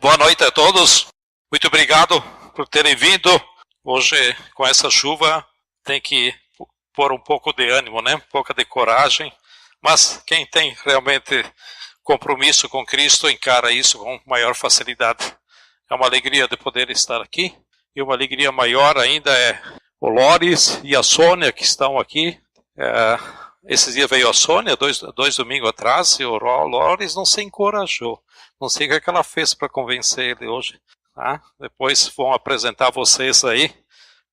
Boa noite a todos. Muito obrigado por terem vindo. Hoje, com essa chuva, tem que pôr um pouco de ânimo, né? Um pouco de coragem. Mas quem tem realmente compromisso com Cristo encara isso com maior facilidade. É uma alegria de poder estar aqui. E uma alegria maior ainda é o Loris e a Sônia que estão aqui. Esses dias veio a Sônia, dois domingos atrás, e o Loris não se encorajou. Não sei o que ela fez para convencer ele hoje. Tá? Depois vão apresentar vocês aí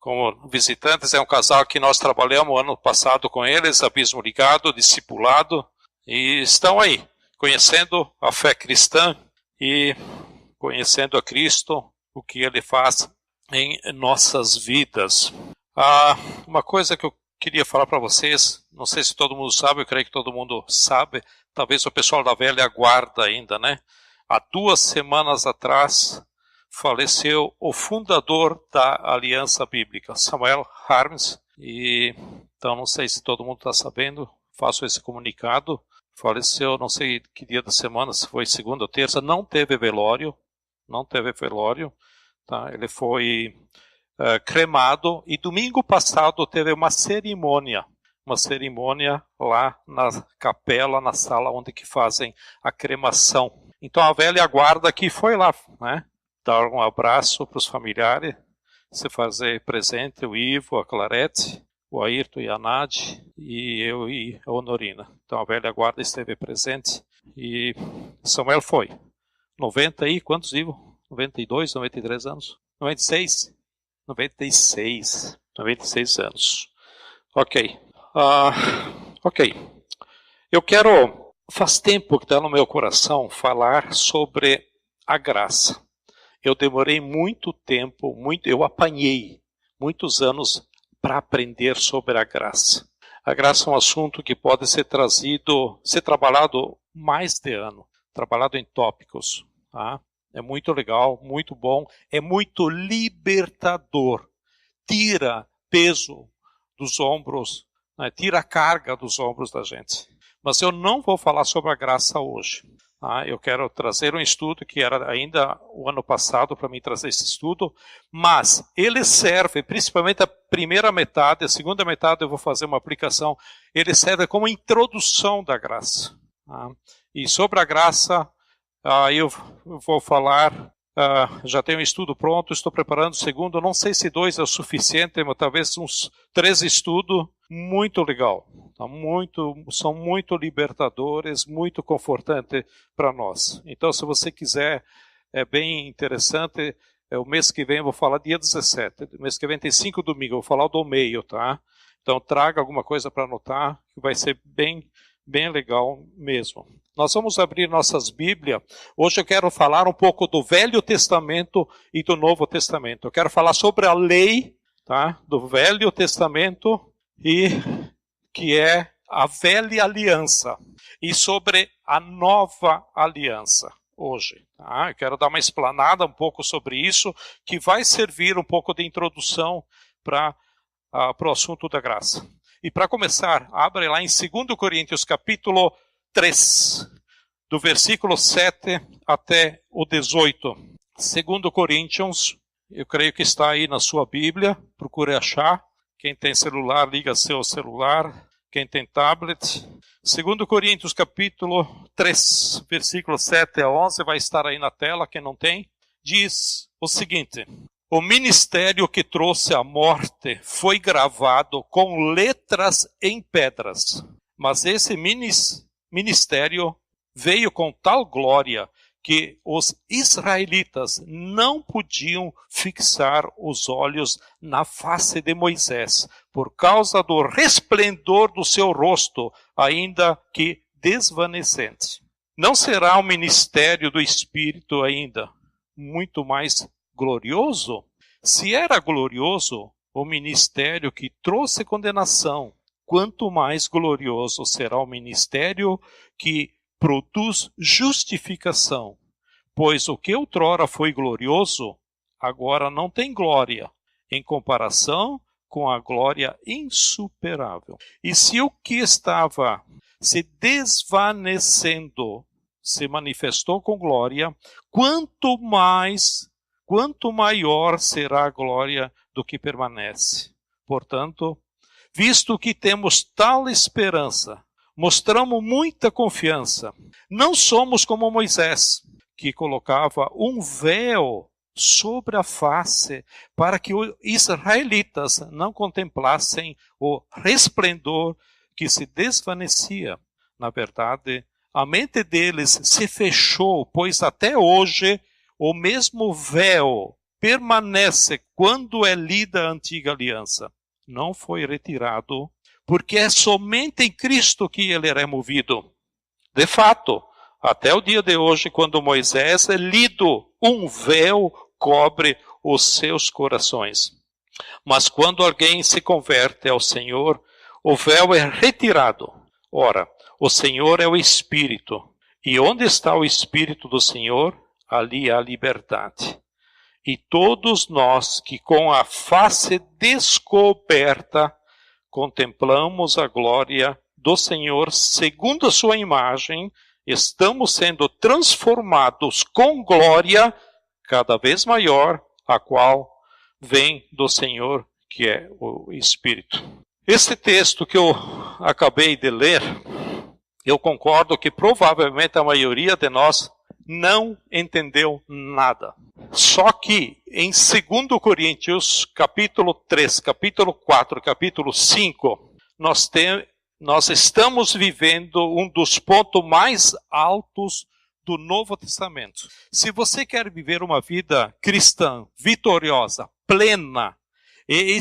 como visitantes. É um casal que nós trabalhamos ano passado com eles, Abismo Ligado, discipulado, e estão aí, conhecendo a fé cristã e conhecendo a Cristo, o que Ele faz em nossas vidas. Uma coisa que eu queria falar para vocês, não sei se todo mundo sabe, eu creio que todo mundo sabe, talvez o pessoal da velha guarda ainda, né? Há 2 semanas atrás, faleceu o fundador da Aliança Bíblica, Samuel Harms, e então não sei se todo mundo está sabendo, faço esse comunicado, faleceu, não sei que dia da semana, se foi segunda ou terça, não teve velório, tá? Ele foi cremado, e domingo passado teve uma cerimônia lá na capela, na sala onde que fazem a cremação. Então a velha guarda que foi lá, né? Dar um abraço para os familiares, se fazer presente, o Ivo, a Clarete, o Ayrton e a Nadi, e eu e a Honorina. Então a velha guarda esteve presente e Samuel foi. 90 e quantos, Ivo? 92, 93 anos? 96? 96 anos. Ok. Eu quero, faz tempo que está no meu coração, falar sobre a graça. Eu demorei muito tempo, eu apanhei muitos anos para aprender sobre a graça. A graça é um assunto que pode ser trabalhado mais de ano, trabalhado em tópicos, tá? É muito legal, muito bom, é muito libertador. Tira peso dos ombros, né? Tira a carga dos ombros da gente. Mas eu não vou falar sobre a graça hoje. Eu quero trazer um estudo que era ainda o ano passado para mim trazer esse estudo, mas ele serve, principalmente a primeira metade, a segunda metade eu vou fazer uma aplicação, ele serve como introdução da graça. E sobre a graça, eu vou falar, já tenho um estudo pronto, estou preparando o segundo, não sei se 2 é o suficiente, mas talvez uns 3 estudos, muito legal. São muito libertadores, muito confortantes para nós. Então, se você quiser, é bem interessante. O mês que vem eu vou falar dia 17. O mês que vem tem 5 domingos, eu vou falar do meio, tá? Então, traga alguma coisa para anotar, que vai ser bem legal mesmo. Nós vamos abrir nossas Bíblias. Hoje eu quero falar um pouco do Velho Testamento e do Novo Testamento. Eu quero falar sobre a lei, tá? Do Velho Testamento e que é a velha aliança, e sobre a nova aliança hoje. Tá? Eu quero dar uma explanada um pouco sobre isso, que vai servir um pouco de introdução para o assunto da graça. E para começar, abre lá em 2 Coríntios capítulo 3, do versículo 7 até o 18. 2 Coríntios, eu creio que está aí na sua Bíblia, procure achar. Quem tem celular, liga seu celular. Quem tem tablet. 2 Coríntios capítulo 3, versículo 7 a 11, vai estar aí na tela, quem não tem. Diz o seguinte: o ministério que trouxe a morte foi gravado com letras em pedras. Mas esse ministério veio com tal glória que os israelitas não podiam fixar os olhos na face de Moisés, por causa do resplendor do seu rosto, ainda que desvanecente. Não será o ministério do Espírito ainda muito mais glorioso? Se era glorioso o ministério que trouxe condenação, quanto mais glorioso será o ministério que produz justificação, pois o que outrora foi glorioso, agora não tem glória, em comparação com a glória insuperável. E se o que estava se desvanecendo se manifestou com glória, quanto maior será a glória do que permanece. Portanto, visto que temos tal esperança, mostramos muita confiança. Não somos como Moisés, que colocava um véu sobre a face para que os israelitas não contemplassem o resplendor que se desvanecia. Na verdade, a mente deles se fechou, pois até hoje o mesmo véu permanece quando é lida a antiga aliança. Não foi retirado, porque é somente em Cristo que ele é removido. De fato, até o dia de hoje, quando Moisés é lido, um véu cobre os seus corações. Mas quando alguém se converte ao Senhor, o véu é retirado. Ora, o Senhor é o Espírito, e onde está o Espírito do Senhor, ali há liberdade. E todos nós que com a face descoberta contemplamos a glória do Senhor segundo a sua imagem, estamos sendo transformados com glória cada vez maior, a qual vem do Senhor, que é o Espírito. Esse texto que eu acabei de ler, eu concordo que provavelmente a maioria de nós não entendeu nada. Só que em 2 Coríntios, capítulo 3, capítulo 4, capítulo 5, nós estamos vivendo um dos pontos mais altos do Novo Testamento. Se você quer viver uma vida cristã, vitoriosa, plena, e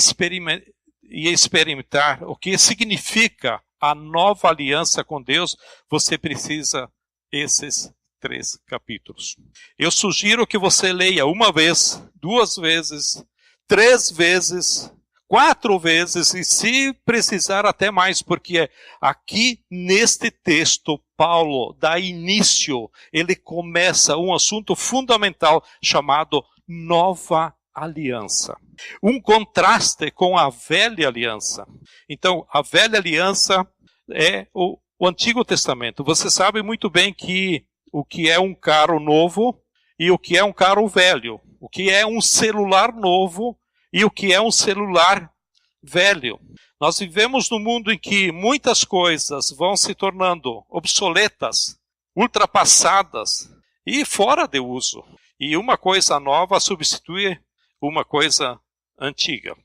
experimentar o que significa a nova aliança com Deus, você precisa esses 3 capítulos. Eu sugiro que você leia uma vez, 2 vezes, 3 vezes, 4 vezes e se precisar até mais, porque aqui neste texto Paulo dá início, ele começa um assunto fundamental chamado Nova Aliança. Um contraste com a Velha Aliança. Então, a Velha Aliança é o Antigo Testamento. Você sabe muito bem que o que é um carro novo e o que é um carro velho. O que é um celular novo e o que é um celular velho. Nós vivemos num mundo em que muitas coisas vão se tornando obsoletas, ultrapassadas e fora de uso. E uma coisa nova substitui uma coisa antiga.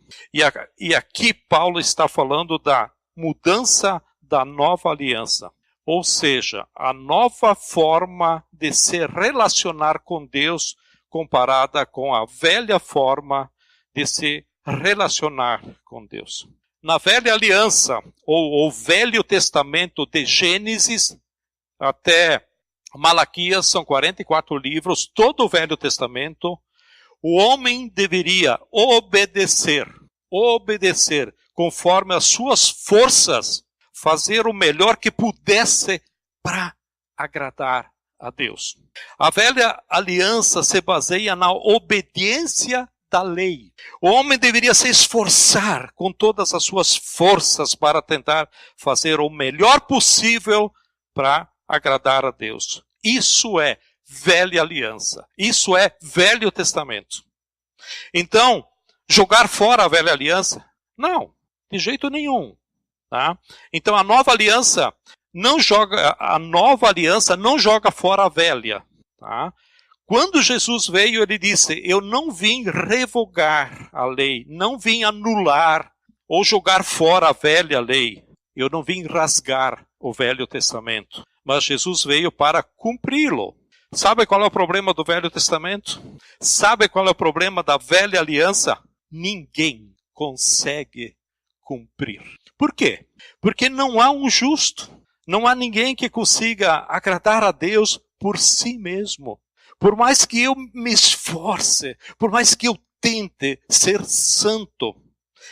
E aqui Paulo está falando da mudança da nova aliança. Ou seja, a nova forma de se relacionar com Deus comparada com a velha forma de se relacionar com Deus. Na Velha Aliança, ou o Velho Testamento de Gênesis até Malaquias, são 44 livros, todo o Velho Testamento, o homem deveria obedecer conforme as suas forças, fazer o melhor que pudesse para agradar a Deus. A Velha Aliança se baseia na obediência da lei. O homem deveria se esforçar com todas as suas forças para tentar fazer o melhor possível para agradar a Deus. Isso é Velha Aliança. Isso é Velho Testamento. Então, jogar fora a Velha Aliança? Não, de jeito nenhum. Tá? Então, a Nova Aliança não joga fora a Velha. Tá? Quando Jesus veio, ele disse: eu não vim revogar a lei, não vim anular ou jogar fora a velha lei. Eu não vim rasgar o Velho Testamento, mas Jesus veio para cumpri-lo. Sabe qual é o problema do Velho Testamento? Sabe qual é o problema da Velha Aliança? Ninguém consegue cumprir. Por quê? Porque não há um justo. Não há ninguém que consiga agradar a Deus por si mesmo. Por mais que eu me esforce, por mais que eu tente ser santo,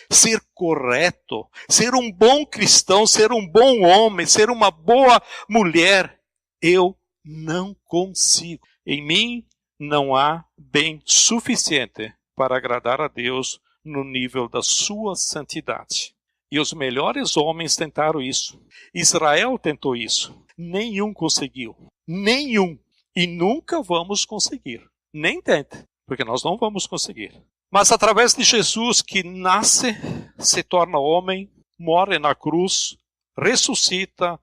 ser correto, ser um bom cristão, ser um bom homem, ser uma boa mulher, eu não consigo. Em mim não há bem suficiente para agradar a Deus no nível da sua santidade. E os melhores homens tentaram isso. Israel tentou isso. Nenhum conseguiu. Nenhum. E nunca vamos conseguir. Nem tente, porque nós não vamos conseguir. Mas através de Jesus que nasce, se torna homem, morre na cruz, ressuscita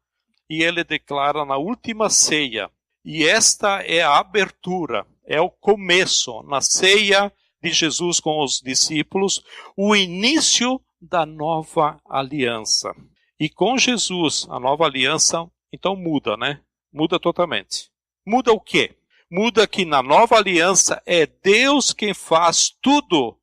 e ele declara na última ceia. E esta é a abertura, é o começo, na ceia de Jesus com os discípulos, o início da nova aliança. E com Jesus, a nova aliança, então muda, né? Muda totalmente. Muda o quê? Muda que na nova aliança é Deus quem faz tudo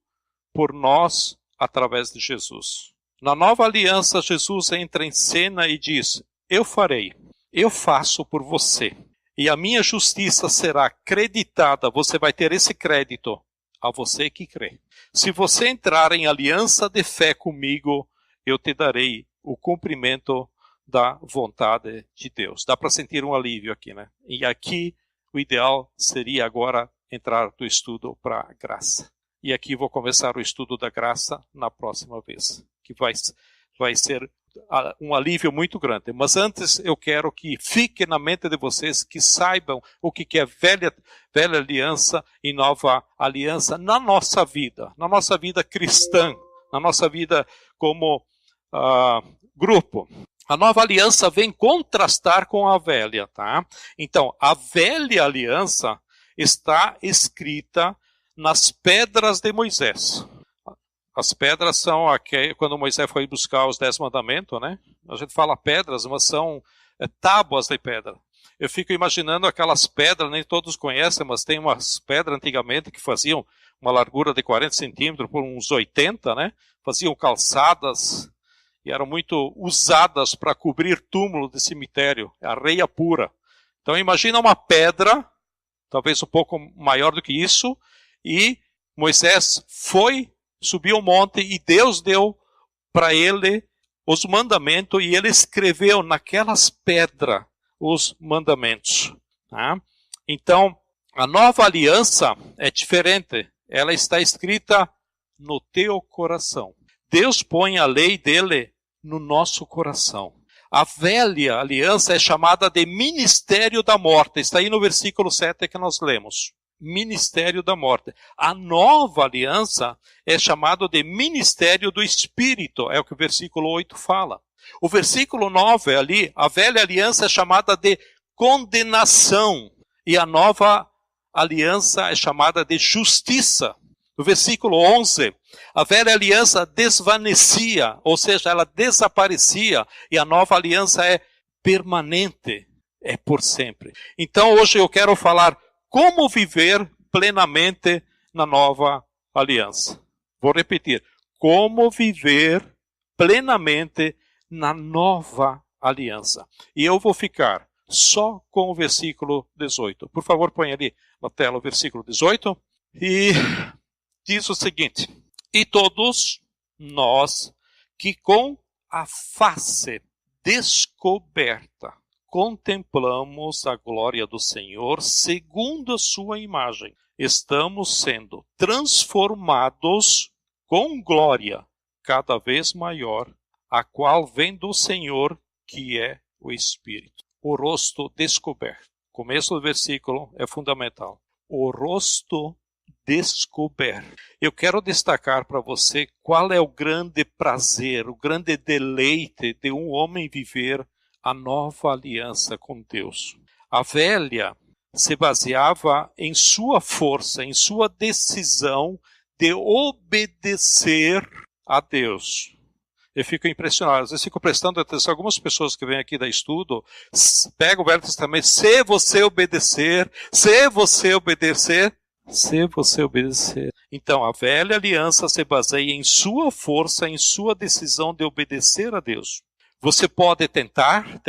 por nós através de Jesus. Na nova aliança, Jesus entra em cena e diz: eu farei, eu faço por você. E a minha justiça será creditada, você vai ter esse crédito a você que crê. Se você entrar em aliança de fé comigo, eu te darei o cumprimento da vontade de Deus. Dá para sentir um alívio aqui, né? E aqui o ideal seria agora entrar no estudo para a graça. E aqui vou começar o estudo da graça na próxima vez, que vai ser um alívio muito grande. Mas antes eu quero que fique na mente de vocês, que saibam o que é velha aliança e nova aliança na nossa vida cristã, na nossa vida como grupo. A nova aliança vem contrastar com a velha, tá? Então, a velha aliança está escrita nas pedras de Moisés. As pedras são quando Moisés foi buscar os 10 mandamentos, né? A gente fala pedras, mas são tábuas de pedra. Eu fico imaginando aquelas pedras, nem todos conhecem, mas tem umas pedras antigamente que faziam uma largura de 40 centímetros por uns 80, né? Faziam calçadas e eram muito usadas para cobrir túmulo de cemitério, areia pura. Então imagina uma pedra, talvez um pouco maior do que isso, e Moisés subiu o monte e Deus deu para ele os mandamentos e ele escreveu naquelas pedras os mandamentos. Tá? Então, a nova aliança é diferente. Ela está escrita no teu coração. Deus põe a lei dele no nosso coração. A velha aliança é chamada de ministério da morte. Está aí no versículo 7 que nós lemos. Ministério da morte. A nova aliança é chamada de ministério do Espírito. É o que o versículo 8 fala. O versículo 9 ali, a velha aliança é chamada de condenação. E a nova aliança é chamada de justiça. No versículo 11, a velha aliança desvanecia, ou seja, ela desaparecia, e a nova aliança é permanente, é por sempre. Então hoje eu quero falar como viver plenamente na nova aliança. Vou repetir, como viver plenamente na nova aliança. E eu vou ficar só com o versículo 18. Por favor, põe ali na tela o versículo 18. E diz o seguinte: e todos nós que com a face descoberta contemplamos a glória do Senhor segundo a sua imagem, estamos sendo transformados com glória cada vez maior, a qual vem do Senhor, que é o Espírito. O rosto descoberto. Começo do versículo é fundamental. O rosto descoberto. Eu quero destacar para você qual é o grande prazer, o grande deleite de um homem viver a nova aliança com Deus. A velha se baseava em sua força, em sua decisão de obedecer a Deus. Eu fico impressionado, às vezes fico prestando atenção, algumas pessoas que vêm aqui dar estudo, pegam o Velho Testamento, se você obedecer. Então, a velha aliança se baseia em sua força, em sua decisão de obedecer a Deus. Você pode tentar,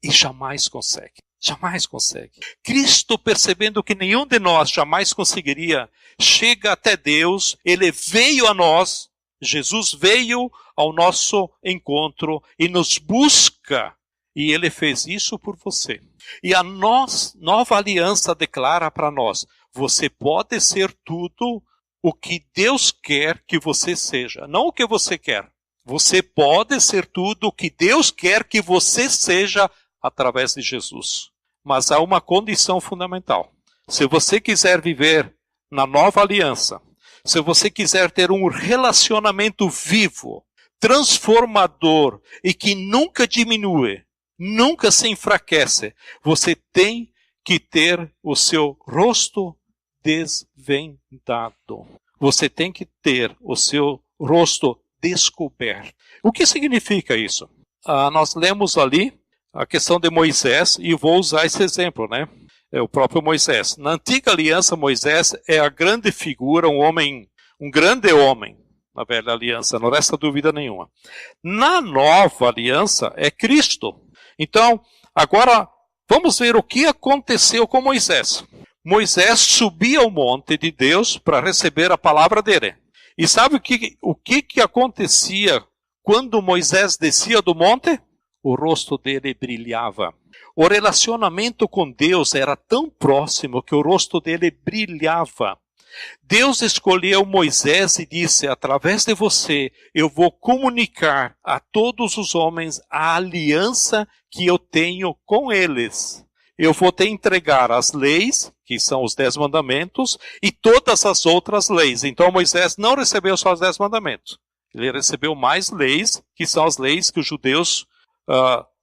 e jamais consegue. Jamais consegue. Cristo, percebendo que nenhum de nós jamais conseguiria, chega até Deus, ele veio a nós, Jesus veio ao nosso encontro e nos busca. E ele fez isso por você. E a nova aliança declara para nós: você pode ser tudo o que Deus quer que você seja. Não o que você quer. Você pode ser tudo o que Deus quer que você seja através de Jesus. Mas há uma condição fundamental. Se você quiser viver na nova aliança, se você quiser ter um relacionamento vivo, transformador e que nunca diminui, nunca se enfraquece, você tem que ter o seu rosto desvendado. Você tem que ter o seu rosto descoberto. O que significa isso? Nós lemos ali a questão de Moisés e vou usar esse exemplo, né? É o próprio Moisés. Na antiga aliança, Moisés é a grande figura, um grande homem na velha aliança, não resta dúvida nenhuma. Na nova aliança é Cristo. Então, agora vamos ver o que aconteceu com Moisés. Moisés subia ao monte de Deus para receber a palavra dele. E sabe o que acontecia quando Moisés descia do monte? O rosto dele brilhava. O relacionamento com Deus era tão próximo que o rosto dele brilhava. Deus escolheu Moisés e disse, através de você, eu vou comunicar a todos os homens a aliança que eu tenho com eles. Eu vou te entregar as leis, que são os 10 mandamentos, e todas as outras leis. Então Moisés não recebeu só os 10 mandamentos. Ele recebeu mais leis, que são as leis que os judeus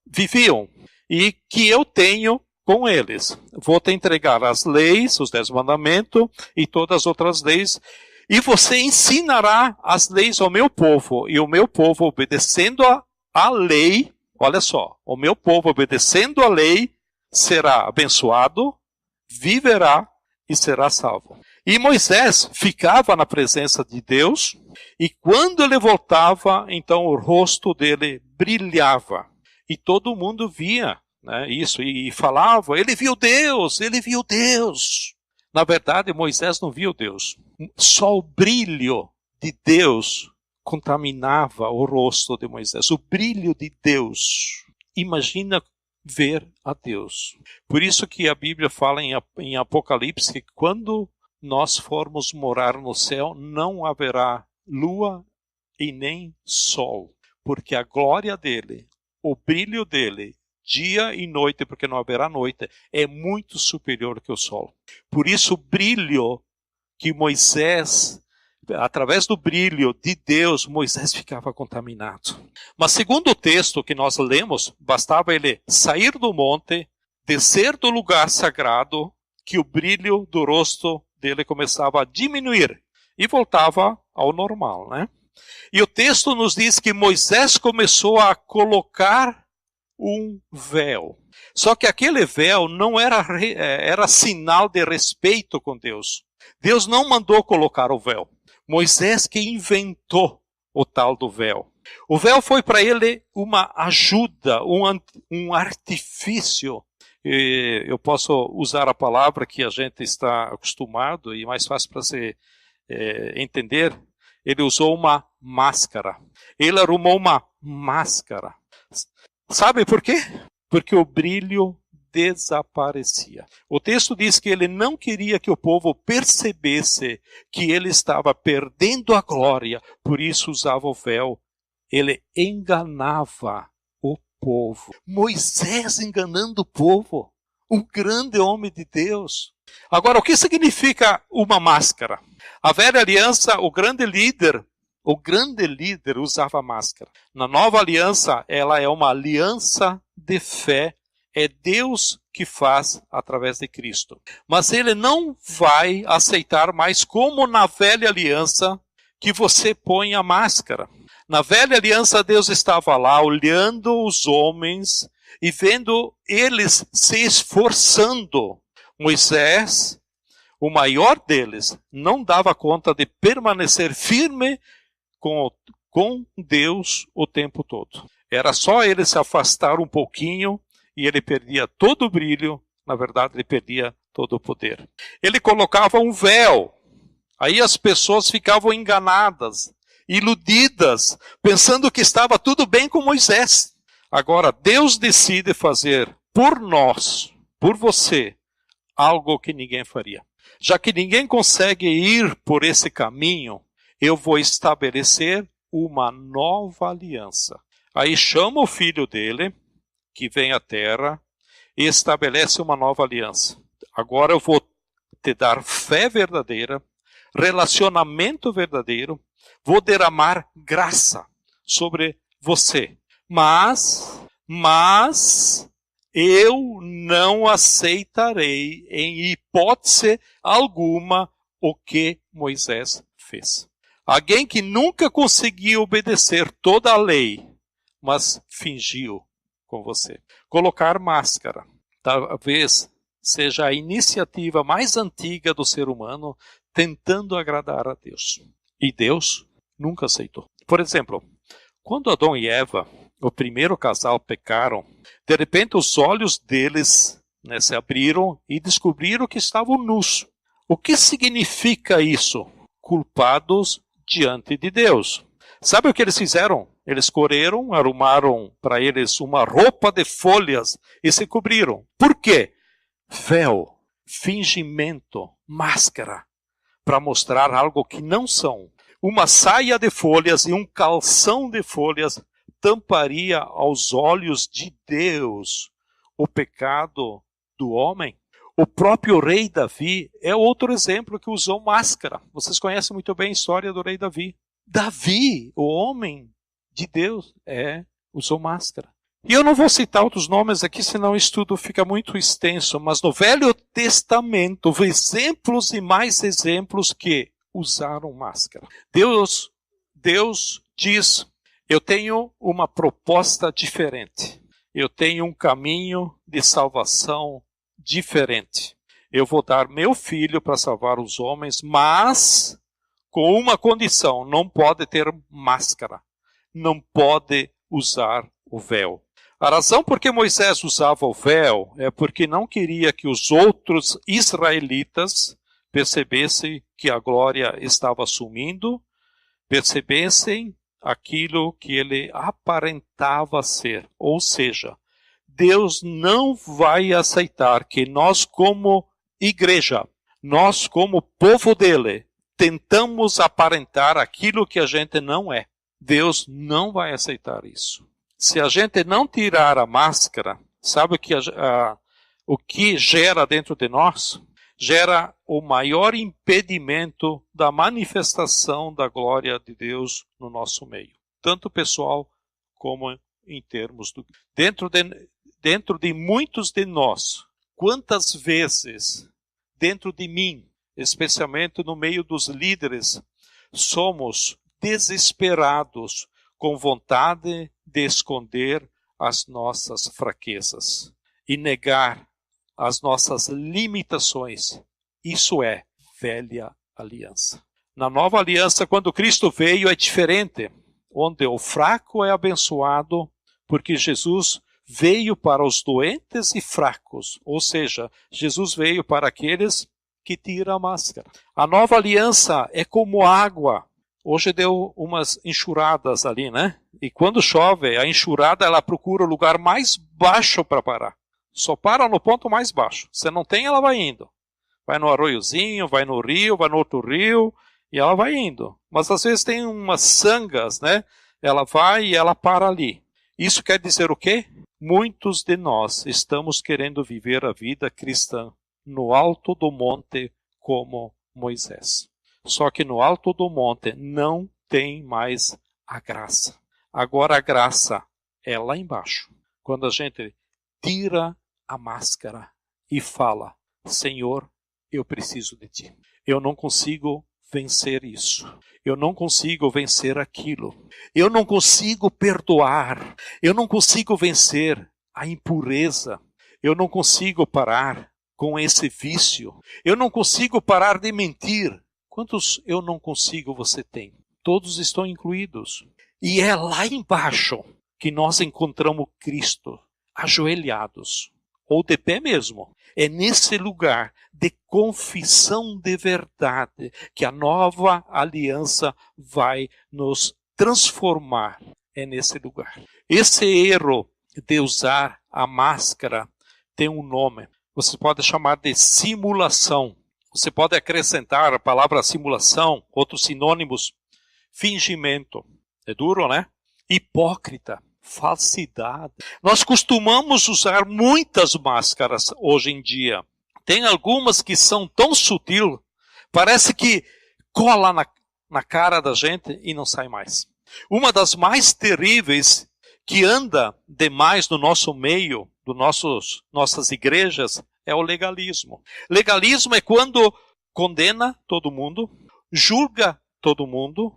viviam, e que eu tenho com eles. Vou te entregar as leis, os 10 mandamentos, e todas as outras leis, e você ensinará as leis ao meu povo, e o meu povo obedecendo a lei, olha só, o meu povo obedecendo a lei, será abençoado, viverá e será salvo. E Moisés ficava na presença de Deus, e quando ele voltava, então o rosto dele brilhava. E todo mundo via, né, isso, e falava, ele viu Deus, ele viu Deus. Na verdade, Moisés não viu Deus. Só o brilho de Deus contaminava o rosto de Moisés. O brilho de Deus. Imagina ver a Deus. Por isso que a Bíblia fala em Apocalipse que quando nós formos morar no céu, não haverá lua e nem sol, porque a glória dele, o brilho dele, dia e noite, porque não haverá noite, é muito superior que o sol. Por isso o brilho que Moisés, através do brilho de Deus, Moisés ficava contaminado. Mas segundo o texto que nós lemos, bastava ele sair do monte, descer do lugar sagrado, que o brilho do rosto dele começava a diminuir e voltava ao normal, né? E o texto nos diz que Moisés começou a colocar um véu. Só que aquele véu não era sinal de respeito com Deus. Deus não mandou colocar o véu. Moisés que inventou o tal do véu. O véu foi para ele uma ajuda, um artifício. Eu posso usar a palavra que a gente está acostumado e mais fácil para se entender. Ele usou uma máscara. Ele arrumou uma máscara. Sabe por quê? Porque o brilho desaparecia. O texto diz que ele não queria que o povo percebesse que ele estava perdendo a glória, por isso usava o véu. Ele enganava o povo. Moisés enganando o povo. Um grande homem de Deus. Agora, o que significa uma máscara? A velha aliança, o grande líder usava máscara. Na nova aliança, ela é uma aliança de fé. É Deus que faz através de Cristo. Mas ele não vai aceitar mais, como na velha aliança, que você põe a máscara. Na velha aliança, Deus estava lá olhando os homens e vendo eles se esforçando. Moisés, o maior deles, não dava conta de permanecer firme com Deus o tempo todo. Era só ele se afastar um pouquinho e ele perdia todo o brilho, na verdade ele perdia todo o poder. Ele colocava um véu, aí as pessoas ficavam enganadas, iludidas, pensando que estava tudo bem com Moisés. Agora Deus decide fazer por nós, por você, algo que ninguém faria. Já que ninguém consegue ir por esse caminho, eu vou estabelecer uma nova aliança. Aí chama o filho dele, que vem à terra, e estabelece uma nova aliança. Agora eu vou te dar fé verdadeira, relacionamento verdadeiro, vou derramar graça sobre você. Mas eu não aceitarei em hipótese alguma o que Moisés fez. Alguém que nunca conseguiu obedecer toda a lei, mas fingiu com você. Colocar máscara, talvez seja a iniciativa mais antiga do ser humano tentando agradar a Deus. E Deus nunca aceitou. Por exemplo, quando Adão e Eva, o primeiro casal, pecaram, de repente os olhos deles se abriram e descobriram que estavam nus. O que significa isso? Culpados diante de Deus. Sabe o que eles fizeram? Eles correram, arrumaram para eles uma roupa de folhas e se cobriram. Por quê? Véu, fingimento, máscara, para mostrar algo que não são. Uma saia de folhas e um calção de folhas tamparia aos olhos de Deus o pecado do homem. O próprio rei Davi é outro exemplo que usou máscara. Vocês conhecem muito bem a história do rei Davi. Davi, o homem de Deus, usou máscara. E eu não vou citar outros nomes aqui, senão o estudo fica muito extenso, mas no Velho Testamento, exemplos e mais exemplos que usaram máscara. Deus diz, eu tenho uma proposta diferente. Eu tenho um caminho de salvação diferente. Eu vou dar meu filho para salvar os homens, mas com uma condição, não pode ter máscara. Não pode usar o véu. A razão por que Moisés usava o véu é porque não queria que os outros israelitas percebessem que a glória estava sumindo, percebessem aquilo que ele aparentava ser. Ou seja, Deus não vai aceitar que nós como igreja, nós como povo dele, tentamos aparentar aquilo que a gente não é. Deus não vai aceitar isso. Se a gente não tirar a máscara, sabe o que gera dentro de nós? Gera o maior impedimento da manifestação da glória de Deus no nosso meio. Tanto pessoal como em termos do... Dentro de muitos de nós, quantas vezes dentro de mim, especialmente no meio dos líderes, somos desesperados com vontade de esconder as nossas fraquezas e negar as nossas limitações. Isso é velha aliança. Na nova aliança, quando Cristo veio, é diferente, onde o fraco é abençoado, porque Jesus veio para os doentes e fracos, ou seja, Jesus veio para aqueles que tiram a máscara. A nova aliança é como água. Hoje deu umas enxurradas ali, né? E quando chove, a enxurrada ela procura o lugar mais baixo para parar. Só para no ponto mais baixo. Se não tem, ela vai indo. Vai no arroiozinho, vai no rio, vai no outro rio, e ela vai indo. Mas às vezes tem umas sangas, né? Ela vai e ela para ali. Isso quer dizer o quê? Muitos de nós estamos querendo viver a vida cristã no alto do monte como Moisés. Só que no alto do monte não tem mais a graça. Agora a graça é lá embaixo. Quando a gente tira a máscara e fala, Senhor, eu preciso de Ti. Eu não consigo vencer isso. Eu não consigo vencer aquilo. Eu não consigo perdoar. Eu não consigo vencer a impureza. Eu não consigo parar com esse vício. Eu não consigo parar de mentir. Quantos eu não consigo você tem? Todos estão incluídos. E é lá embaixo que nós encontramos Cristo, ajoelhados, ou de pé mesmo. É nesse lugar de confissão de verdade que a nova aliança vai nos transformar. É nesse lugar. Esse erro de usar a máscara tem um nome. Você pode chamar de simulação. Você pode acrescentar a palavra simulação, outros sinônimos, fingimento. É duro, né? Hipócrita, falsidade. Nós costumamos usar muitas máscaras hoje em dia. Tem algumas que são tão sutil, parece que cola na cara da gente e não sai mais. Uma das mais terríveis que anda demais no nosso meio, nossas igrejas, é o legalismo. Legalismo é quando condena todo mundo, julga todo mundo,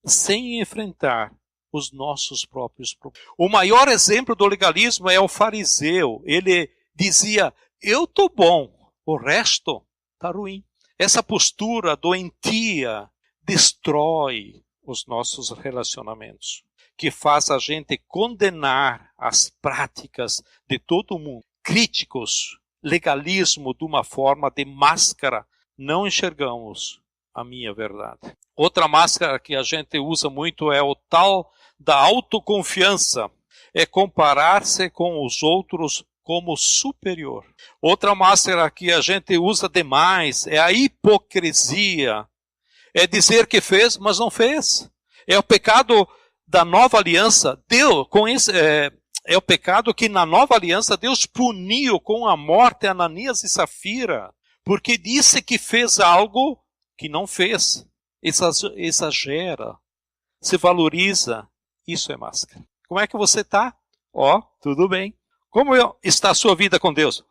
sem enfrentar os nossos próprios problemas. O maior exemplo do legalismo é o fariseu. Ele dizia, eu estou bom, o resto está ruim. Essa postura doentia destrói os nossos relacionamentos, que faz a gente condenar as práticas de todo mundo. Críticos, legalismo de uma forma de máscara, não enxergamos a minha verdade. Outra máscara que a gente usa muito é o tal da autoconfiança. É comparar-se com os outros como superior. Outra máscara que a gente usa demais é a hipocrisia. É dizer que fez, mas não fez. É o pecado da nova aliança. É o pecado que na nova aliança Deus puniu com a morte Ananias e Safira, porque disse que fez algo que não fez. Exagera, se valoriza. Isso é máscara. Como é que você está? Tudo bem. Como está a sua vida com Deus?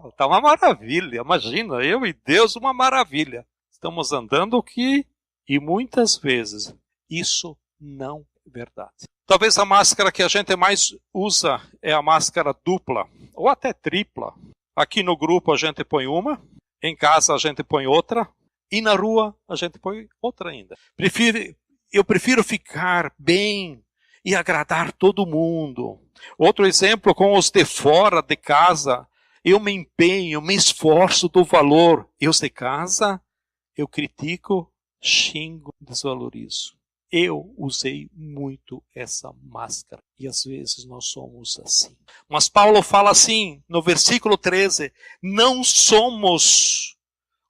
Está uma maravilha. Imagina, eu e Deus, uma maravilha. Estamos andando aqui e muitas vezes isso não é verdade. Talvez a máscara que a gente mais usa é a máscara dupla ou até tripla. Aqui no grupo a gente põe uma, em casa a gente põe outra e na rua a gente põe outra ainda. Eu prefiro ficar bem e agradar todo mundo. Outro exemplo, com os de fora de casa, eu me empenho, me esforço, dou valor. E os de casa, eu critico, xingo, desvalorizo. Eu usei muito essa máscara e às vezes nós somos assim. Mas Paulo fala assim, no versículo 13, não somos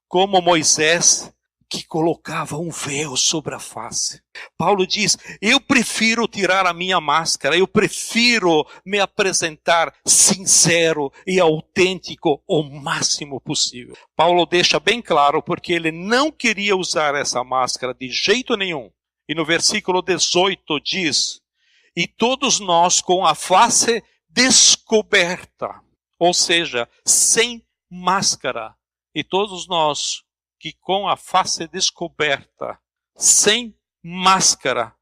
como Moisés, que colocava um véu sobre a face. Paulo diz, eu prefiro tirar a minha máscara, eu prefiro me apresentar sincero e autêntico o máximo possível. Paulo deixa bem claro porque ele não queria usar essa máscara de jeito nenhum. E no versículo 18 diz, e todos nós com a face descoberta, ou seja, sem máscara, e todos nós que com a face descoberta, sem máscara,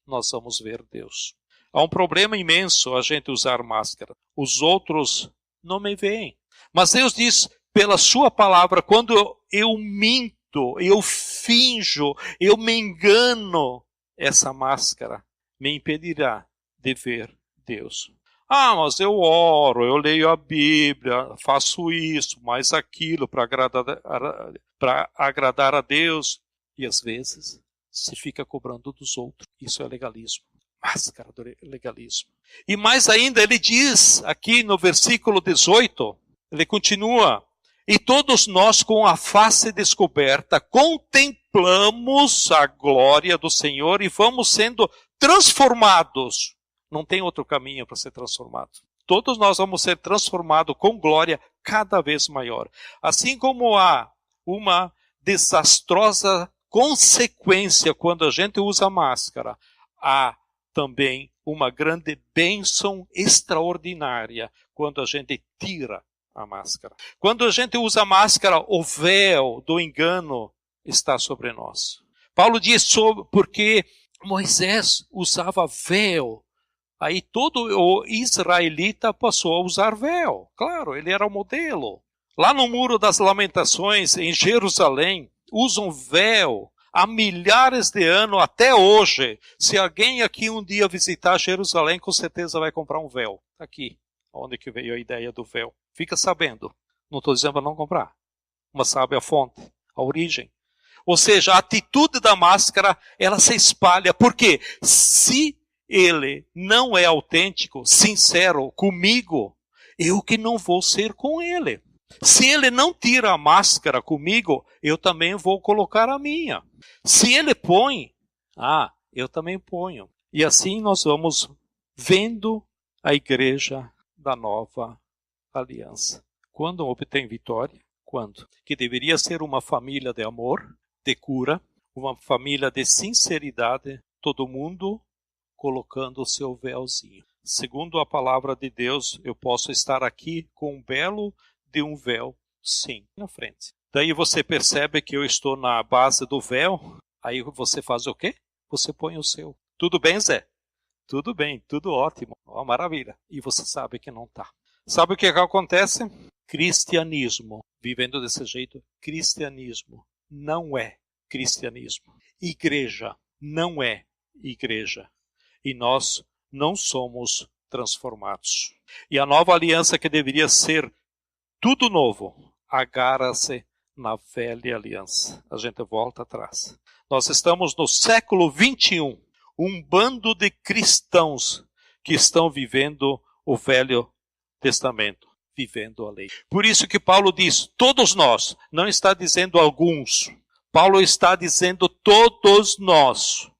nós vamos ver Deus. Há um problema imenso a gente usar máscara. Os outros não me veem. Mas Deus diz, pela sua palavra, quando eu minto, eu finjo, eu me engano, essa máscara me impedirá de ver Deus. Mas eu oro, eu leio a Bíblia, faço isso, mais aquilo para agradar a Deus. E às vezes se fica cobrando dos outros. Isso é legalismo. Máscara do legalismo. E mais ainda, ele diz aqui no versículo 18, ele continua, e todos nós com a face descoberta contemplamos a glória do Senhor e vamos sendo transformados. Não tem outro caminho para ser transformado. Todos nós vamos ser transformados com glória cada vez maior. Assim como há uma desastrosa consequência quando a gente usa máscara, há também uma grande bênção extraordinária quando a gente tira a máscara. Quando a gente usa máscara, o véu do engano está sobre nós. Paulo diz porque Moisés usava véu. Aí todo o israelita passou a usar véu. Claro, ele era o modelo. Lá no Muro das Lamentações, em Jerusalém, usam véu há milhares de anos até hoje. Se alguém aqui um dia visitar Jerusalém, com certeza vai comprar um véu. Aqui, onde que veio a ideia do véu. Fica sabendo. Não estou dizendo para não comprar. Mas sabe a fonte, a origem. Ou seja, a atitude da máscara, ela se espalha. Por quê? Se ele não é autêntico, sincero comigo, eu que não vou ser com ele. Se ele não tira a máscara comigo, eu também vou colocar a minha. Se ele põe, eu também ponho. E assim nós vamos vendo a igreja da nova aliança. Quando obtém vitória? Quando? Que deveria ser uma família de amor, de cura, uma família de sinceridade, todo mundo colocando o seu véuzinho. Segundo a palavra de Deus, eu posso estar aqui com um belo de um véu, sim, na frente. Daí você percebe que eu estou na base do véu, aí você faz o quê? Você põe o seu. Tudo bem, Zé? Tudo bem, tudo ótimo, maravilha. E você sabe que não está. Sabe o que acontece? Cristianismo, vivendo desse jeito, cristianismo não é cristianismo. Igreja não é igreja. E nós não somos transformados. E a nova aliança, que deveria ser tudo novo, agarra-se na velha aliança. A gente volta atrás. Nós estamos no século 21, um bando de cristãos que estão vivendo o Velho Testamento, vivendo a lei. Por isso que Paulo diz, todos nós, não está dizendo alguns. Paulo está dizendo todos nós.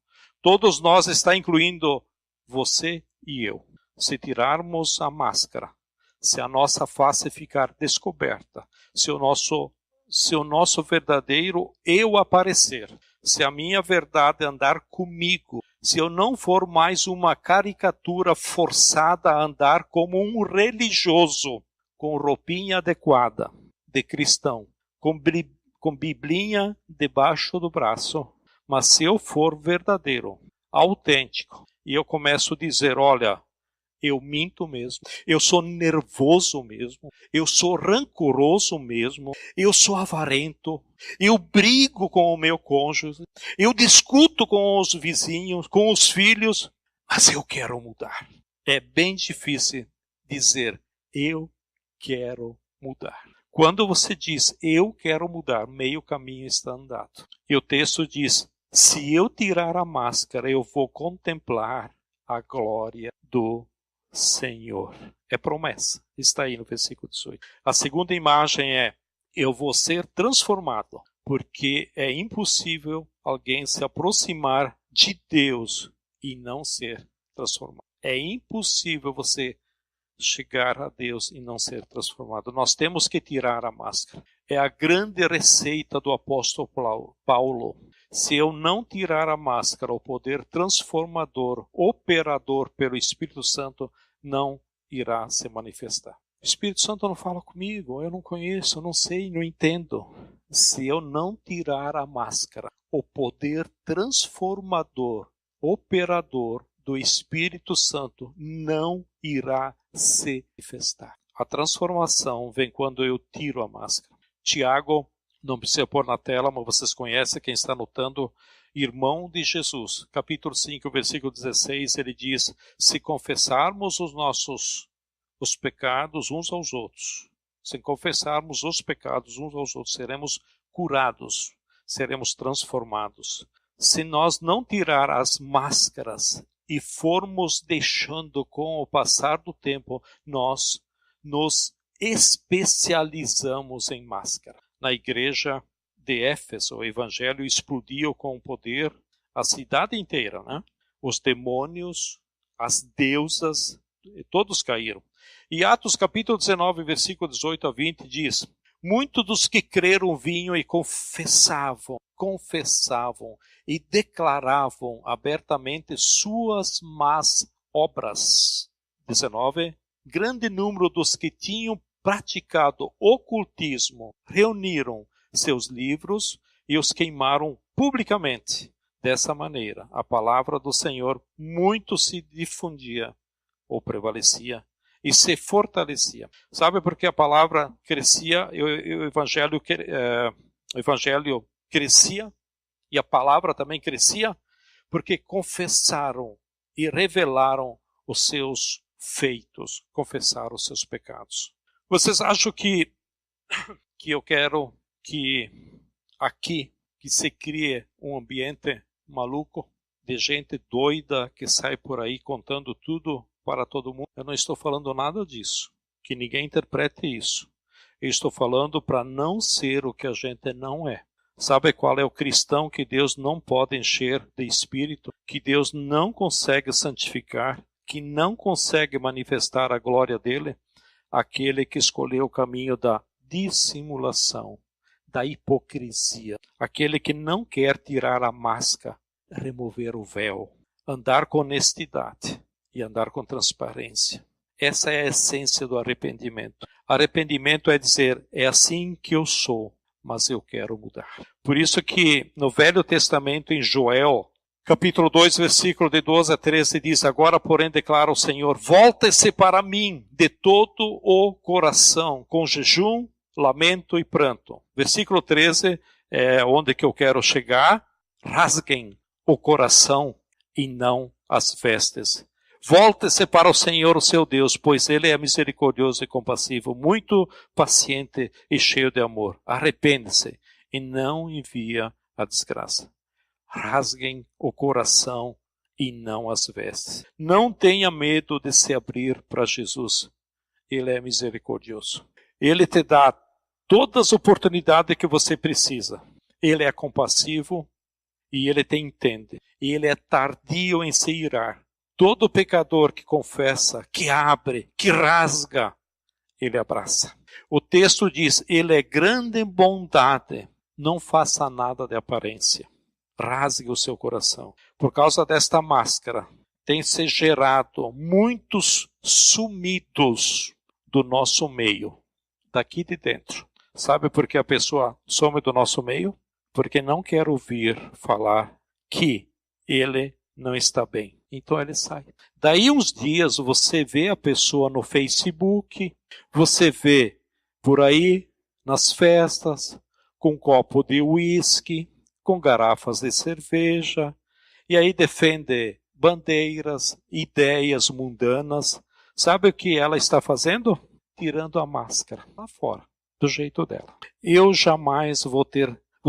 Todos nós está incluindo você e eu. Se tirarmos a máscara, se a nossa face ficar descoberta, se o nosso verdadeiro eu aparecer, se a minha verdade andar comigo, se eu não for mais uma caricatura forçada a andar como um religioso, com roupinha adequada, de cristão, com biblinha debaixo do braço, mas se eu for verdadeiro, autêntico, e eu começo a dizer, olha, eu minto mesmo, eu sou nervoso mesmo, eu sou rancoroso mesmo, eu sou avarento, eu brigo com o meu cônjuge, eu discuto com os vizinhos, com os filhos, mas eu quero mudar. É bem difícil dizer, eu quero mudar. Quando você diz, eu quero mudar, meio caminho está andado. E o texto diz, se eu tirar a máscara, eu vou contemplar a glória do Senhor. É promessa. Está aí no versículo 18. A segunda imagem é, eu vou ser transformado, porque é impossível alguém se aproximar de Deus e não ser transformado. É impossível você chegar a Deus e não ser transformado. Nós temos que tirar a máscara. É a grande receita do apóstolo Paulo. Se eu não tirar a máscara, o poder transformador, operador pelo Espírito Santo, não irá se manifestar. O Espírito Santo não fala comigo, eu não conheço, eu não sei, não entendo. Se eu não tirar a máscara, o poder transformador, operador do Espírito Santo não irá se manifestar. A transformação vem quando eu tiro a máscara. Tiago, não precisa pôr na tela, mas vocês conhecem, quem está anotando, irmão de Jesus, capítulo 5, versículo 16, ele diz, se confessarmos os pecados uns aos outros, se confessarmos os pecados uns aos outros, seremos curados, seremos transformados. Se nós não tirar as máscaras e formos deixando com o passar do tempo, nós nos especializamos em máscara. Na igreja de Éfeso, o evangelho explodiu com poder a cidade inteira, né? Os demônios, as deusas, todos caíram. E Atos capítulo 19, versículo 18 a 20 diz, muitos dos que creram vinham e confessavam e declaravam abertamente suas más obras. 19, grande número dos que tinham praticado ocultismo reuniram seus livros e os queimaram publicamente. Dessa maneira, a palavra do Senhor muito se difundia ou prevalecia e se fortalecia. Sabe por que a palavra crescia e o evangelho crescia e a palavra também crescia? Porque confessaram e revelaram os seus feitos, confessaram os seus pecados. Vocês acham que eu quero que aqui que se crie um ambiente maluco de gente doida que sai por aí contando tudo para todo mundo? Eu não estou falando nada disso. Que ninguém interprete isso. Eu estou falando para não ser o que a gente não é. Sabe qual é o cristão que Deus não pode encher de Espírito, que Deus não consegue santificar, que não consegue manifestar a glória dele? Aquele que escolheu o caminho da dissimulação, da hipocrisia, aquele que não quer tirar a máscara, remover o véu, andar com honestidade e andar com transparência. Essa é a essência do arrependimento. Arrependimento é dizer, é assim que eu sou, mas eu quero mudar. Por isso que no Velho Testamento, em Joel, capítulo 2, versículo de 12 a 13, diz, agora, porém, declara o Senhor, volta-se para mim de todo o coração, com jejum, lamento e pranto. Versículo 13 é onde que eu quero chegar. Rasguem o coração e não as vestes. Volte-se para o Senhor, o seu Deus, pois Ele é misericordioso e compassivo, muito paciente e cheio de amor. Arrepende-se e não envia a desgraça. Rasguem o coração e não as vestes. Não tenha medo de se abrir para Jesus. Ele é misericordioso. Ele te dá todas as oportunidades que você precisa. Ele é compassivo e Ele te entende. E Ele é tardio em se irar. Todo pecador que confessa, que abre, que rasga, Ele abraça. O texto diz, Ele é grande em bondade, não faça nada de aparência. Rasgue o seu coração. Por causa desta máscara, tem se gerado muitos sumidos do nosso meio, daqui de dentro. Sabe por que a pessoa some do nosso meio? Porque não quer ouvir falar que ele não está bem. Então ele sai. Daí uns dias você vê a pessoa no Facebook, você vê por aí nas festas, com um copo de uísque, com garrafas de cerveja, e aí defende bandeiras, ideias mundanas. Sabe o que ela está fazendo? Tirando a máscara lá fora, do jeito dela. Eu jamais vou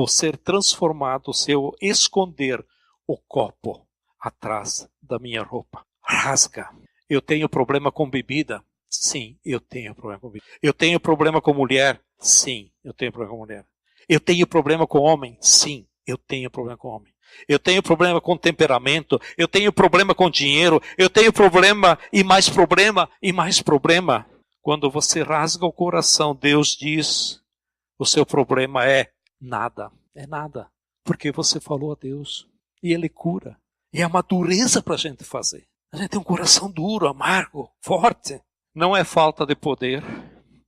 ser transformado se eu esconder o copo atrás da minha roupa. Rasga. Eu tenho problema com bebida? Sim, eu tenho problema com bebida. Eu tenho problema com mulher? Sim, eu tenho problema com mulher. Eu tenho problema com homem? Sim, eu tenho problema com homem. Eu tenho problema com temperamento, eu tenho problema com dinheiro, eu tenho problema e mais problema e mais problema. Quando você rasga o coração, Deus diz, o seu problema é nada. É nada. Porque você falou a Deus e Ele cura. E é uma dureza para a gente fazer. A gente tem um coração duro, amargo, forte. Não é falta de poder,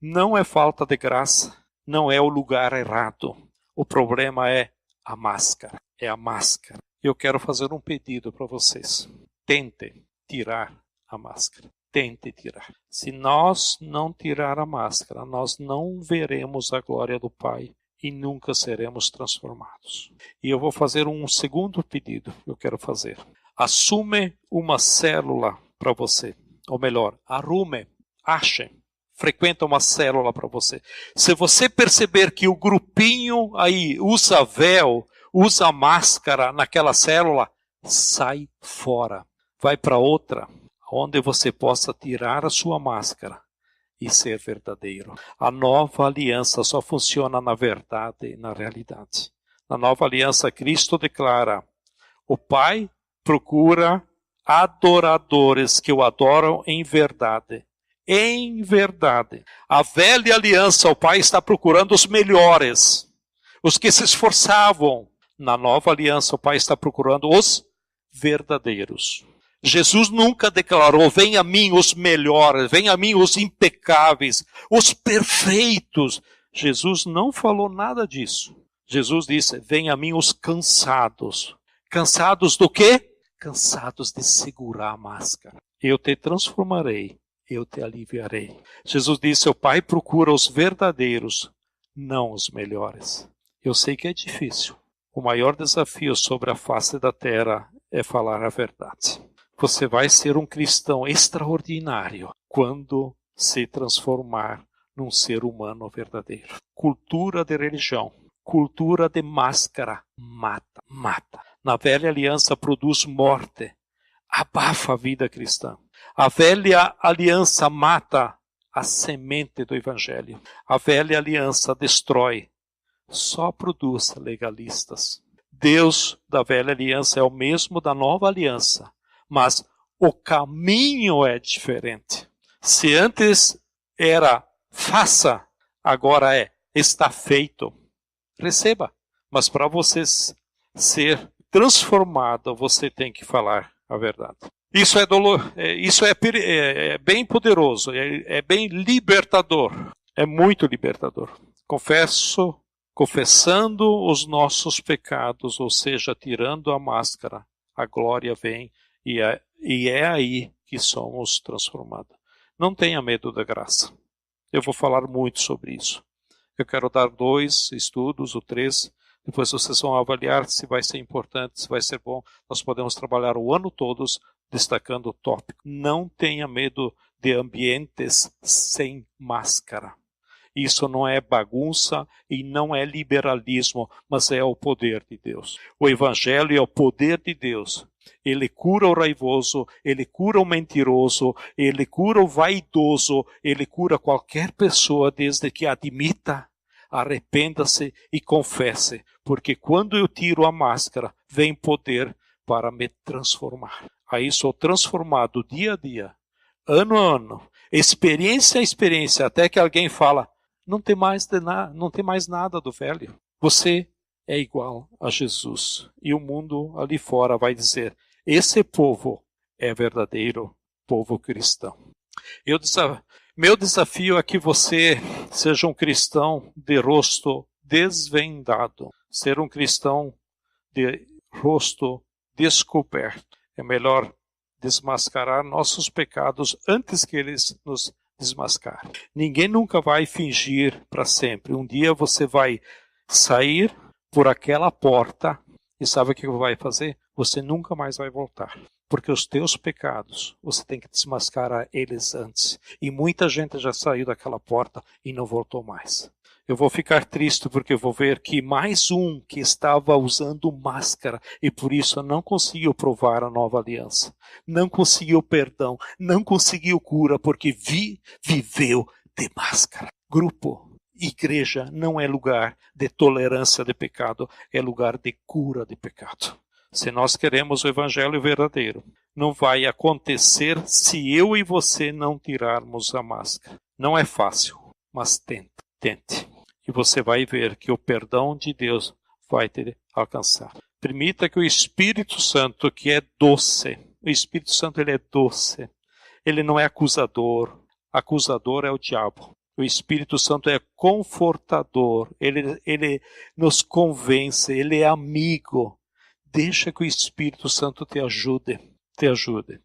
não é falta de graça, não é o lugar errado. O problema é a máscara. É a máscara. Eu quero fazer um pedido para vocês. Tente tirar a máscara. Tente tirar. Se nós não tirar a máscara, nós não veremos a glória do Pai e nunca seremos transformados. E eu vou fazer um segundo pedido que eu quero fazer. Assume uma célula para você. Ou melhor, arrume, ache, frequenta uma célula para você. Se você perceber que o grupinho aí usa véu, usa máscara naquela célula, sai fora. Vai para outra, onde você possa tirar a sua máscara e ser verdadeiro. A nova aliança só funciona na verdade e na realidade. Na nova aliança, Cristo declara, o Pai procura adoradores que o adoram em verdade. Em verdade. A velha aliança, o Pai está procurando os melhores, os que se esforçavam. Na nova aliança, o Pai está procurando os verdadeiros. Jesus nunca declarou, venha a mim os melhores, venha a mim os impecáveis, os perfeitos. Jesus não falou nada disso. Jesus disse, venha a mim os cansados. Cansados do quê? Cansados de segurar a máscara. Eu te transformarei, eu te aliviarei. Jesus disse, o Pai procura os verdadeiros, não os melhores. Eu sei que é difícil. O maior desafio sobre a face da terra é falar a verdade. Você vai ser um cristão extraordinário quando se transformar num ser humano verdadeiro. Cultura de religião, cultura de máscara, mata. Na velha aliança produz morte, abafa a vida cristã. A velha aliança mata a semente do evangelho. A velha aliança destrói, só produz legalistas. Deus da velha aliança é o mesmo da nova aliança, mas o caminho é diferente. Se antes era faça, agora é está feito. Receba. Mas para você ser transformado, você tem que falar a verdade. Isso é bem poderoso, é bem libertador, é muito libertador. Confessando os nossos pecados, ou seja, tirando a máscara, a glória vem e é aí que somos transformados. Não tenha medo da graça. Eu vou falar muito sobre isso. Eu quero dar 2 estudos ou 3. Depois vocês vão avaliar se vai ser importante, se vai ser bom. Nós podemos trabalhar o ano todo destacando o tópico. Não tenha medo de ambientes sem máscara. Isso não é bagunça e não é liberalismo, mas é o poder de Deus. O Evangelho é o poder de Deus. Ele cura o raivoso, ele cura o mentiroso, ele cura o vaidoso, ele cura qualquer pessoa desde que admita, arrependa-se e confesse, porque quando eu tiro a máscara, vem poder para me transformar. Aí sou transformado dia a dia, ano a ano, experiência a experiência, até que alguém fala, não tem mais nada do velho. Você é igual a Jesus. E o mundo ali fora vai dizer, esse povo é verdadeiro povo cristão. Meu desafio é que você seja um cristão de rosto desvendado. Ser um cristão de rosto descoberto. É melhor desmascarar nossos pecados antes que eles nos desmascarem. Ninguém nunca vai fingir para sempre. Um dia você vai sair por aquela porta e sabe o que vai fazer? Você nunca mais vai voltar. Porque os teus pecados, você tem que desmascarar eles antes. E muita gente já saiu daquela porta e não voltou mais. Eu vou ficar triste porque eu vou ver que mais um que estava usando máscara e por isso não conseguiu provar a nova aliança. Não conseguiu perdão, não conseguiu cura porque viveu de máscara. Grupo, igreja não é lugar de tolerância de pecado, é lugar de cura de pecado. Se nós queremos o evangelho verdadeiro, não vai acontecer se eu e você não tirarmos a máscara. Não é fácil, mas tente. E você vai ver que o perdão de Deus vai te alcançar. Permita que o Espírito Santo, que é doce, o Espírito Santo ele é doce, ele não é acusador. Acusador é o diabo. O Espírito Santo é confortador, ele nos convence, ele é amigo. Deixa que o Espírito Santo te ajude.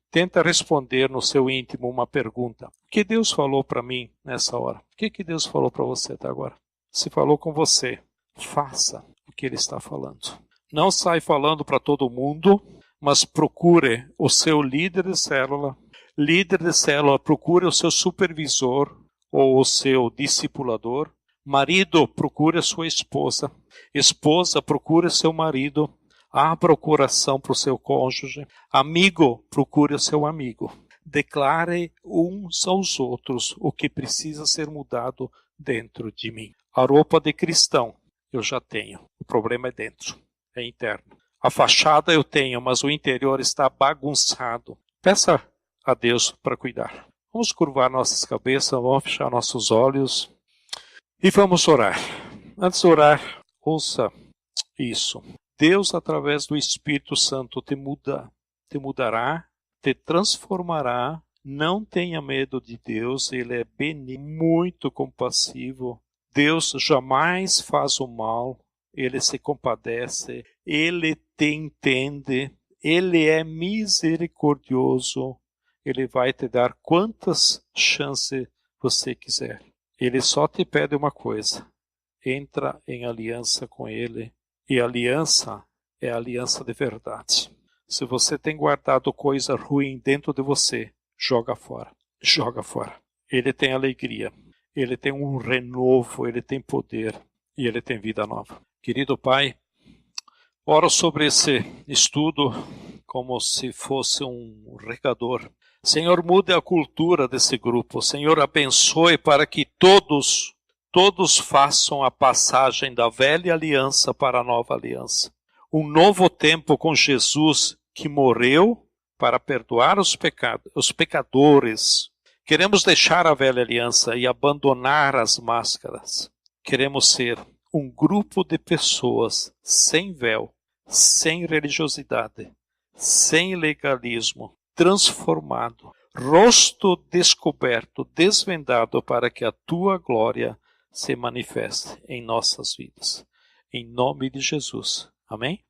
Tenta responder no seu íntimo uma pergunta. O que Deus falou para mim nessa hora? O que Deus falou para você até agora? Se falou com você, faça o que Ele está falando. Não sai falando para todo mundo, mas procure o seu líder de célula. Líder de célula, procure o seu supervisor ou o seu discipulador. Marido, procure a sua esposa. Esposa, procure seu marido. Abra o coração para o seu cônjuge. Amigo, procure o seu amigo. Declare uns aos outros o que precisa ser mudado dentro de mim. A roupa de cristão eu já tenho. O problema é dentro, é interno. A fachada eu tenho, mas o interior está bagunçado. Peça a Deus para cuidar. Vamos curvar nossas cabeças, vamos fechar nossos olhos e vamos orar. Antes de orar, ouça isso. Deus, através do Espírito Santo, te mudará, te transformará. Não tenha medo de Deus, Ele é benigno, muito compassivo. Deus jamais faz o mal, Ele se compadece, Ele te entende, Ele é misericordioso, Ele vai te dar quantas chances você quiser. Ele só te pede uma coisa, entra em aliança com Ele. E aliança é aliança de verdade. Se você tem guardado coisa ruim dentro de você, joga fora. Joga fora. Ele tem alegria. Ele tem um renovo. Ele tem poder. E ele tem vida nova. Querido Pai, oro sobre esse estudo como se fosse um regador. Senhor, mude a cultura desse grupo. Senhor, abençoe para que todos todos façam a passagem da velha aliança para a nova aliança. Um novo tempo com Jesus que morreu para perdoar os pecadores. Queremos deixar a velha aliança e abandonar as máscaras. Queremos ser um grupo de pessoas sem véu, sem religiosidade, sem legalismo, transformado, rosto descoberto, desvendado para que a tua glória se manifeste em nossas vidas. Em nome de Jesus. Amém?